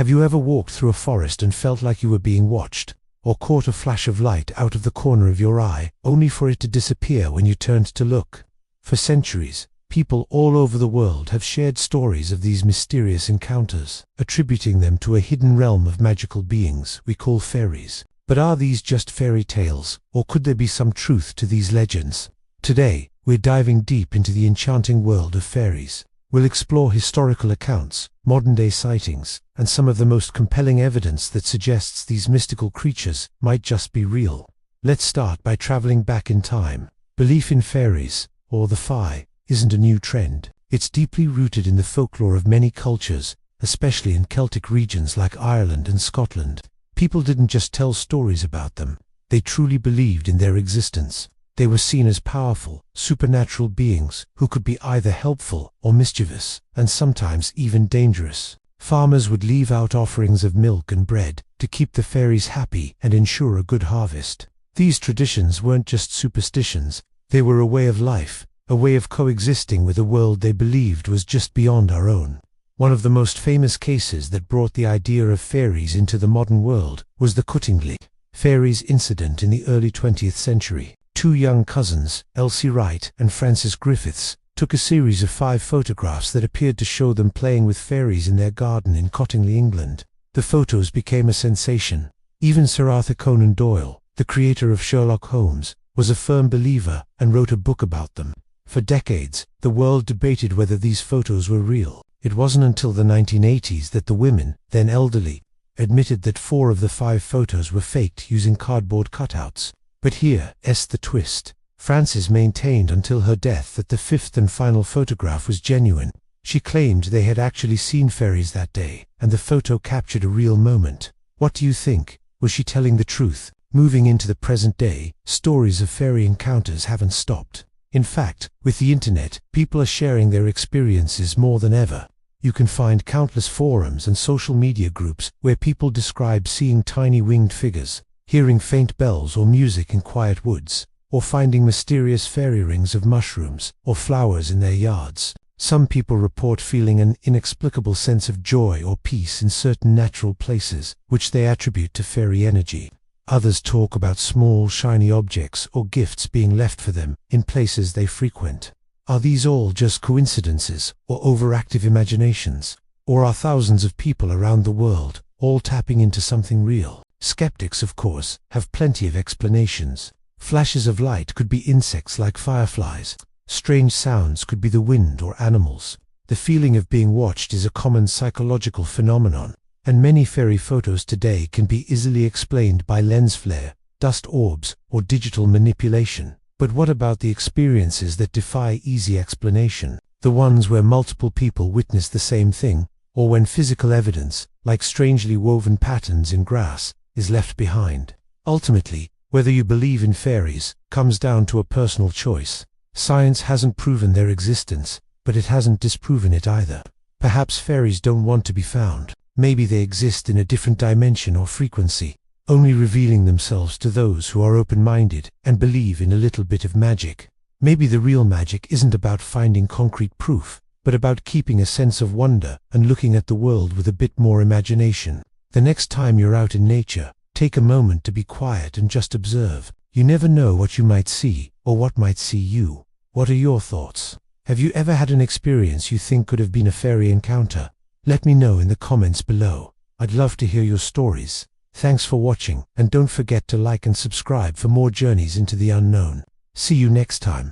Have you ever walked through a forest and felt like you were being watched, or caught a flash of light out of the corner of your eye, only for it to disappear when you turned to look? For centuries, people all over the world have shared stories of these mysterious encounters, attributing them to a hidden realm of magical beings we call fairies. But are these just fairy tales, or could there be some truth to these legends? Today, we're diving deep into the enchanting world of fairies. We'll explore historical accounts, modern-day sightings, and some of the most compelling evidence that suggests these mystical creatures might just be real. Let's start by traveling back in time. Belief in fairies, or the fae, isn't a new trend. It's deeply rooted in the folklore of many cultures, especially in Celtic regions like Ireland and Scotland. People didn't just tell stories about them, they truly believed in their existence. They were seen as powerful, supernatural beings who could be either helpful or mischievous, and sometimes even dangerous. Farmers would leave out offerings of milk and bread to keep the fairies happy and ensure a good harvest. These traditions weren't just superstitions, they were a way of life, a way of coexisting with a world they believed was just beyond our own. One of the most famous cases that brought the idea of fairies into the modern world was the Cottingley Fairies incident in the early 20th century. Two young cousins, Elsie Wright and Frances Griffiths, took a series of 5 photographs that appeared to show them playing with fairies in their garden in Cottingley, England. The photos became a sensation. Even Sir Arthur Conan Doyle, the creator of Sherlock Holmes, was a firm believer and wrote a book about them. For decades, the world debated whether these photos were real. It wasn't until the 1980s that the women, then elderly, admitted that 4 of the 5 photos were faked using cardboard cutouts. But here's the twist. Frances maintained until her death that the 5th and final photograph was genuine. She claimed they had actually seen fairies that day, and the photo captured a real moment. What do you think? Was she telling the truth? Moving into the present day, stories of fairy encounters haven't stopped. In fact, with the internet, people are sharing their experiences more than ever. You can find countless forums and social media groups where people describe seeing tiny winged figures, hearing faint bells or music in quiet woods, or finding mysterious fairy rings of mushrooms or flowers in their yards. Some people report feeling an inexplicable sense of joy or peace in certain natural places, which they attribute to fairy energy. Others talk about small, shiny objects or gifts being left for them in places they frequent. Are these all just coincidences or overactive imaginations? Or are thousands of people around the world all tapping into something real? Skeptics, of course, have plenty of explanations. Flashes of light could be insects like fireflies. Strange sounds could be the wind or animals. The feeling of being watched is a common psychological phenomenon, and many fairy photos today can be easily explained by lens flare, dust orbs, or digital manipulation. But what about the experiences that defy easy explanation? The ones where multiple people witness the same thing, or when physical evidence, like strangely woven patterns in grass, is left behind. Ultimately, whether you believe in fairies comes down to a personal choice. Science hasn't proven their existence, but it hasn't disproven it either. Perhaps fairies don't want to be found. Maybe they exist in a different dimension or frequency, only revealing themselves to those who are open-minded and believe in a little bit of magic. Maybe the real magic isn't about finding concrete proof, but about keeping a sense of wonder and looking at the world with a bit more imagination. The next time you're out in nature, take a moment to be quiet and just observe. You never know what you might see, or what might see you. What are your thoughts? Have you ever had an experience you think could have been a fairy encounter? Let me know in the comments below. I'd love to hear your stories. Thanks for watching, and don't forget to like and subscribe for more journeys into the unknown. See you next time.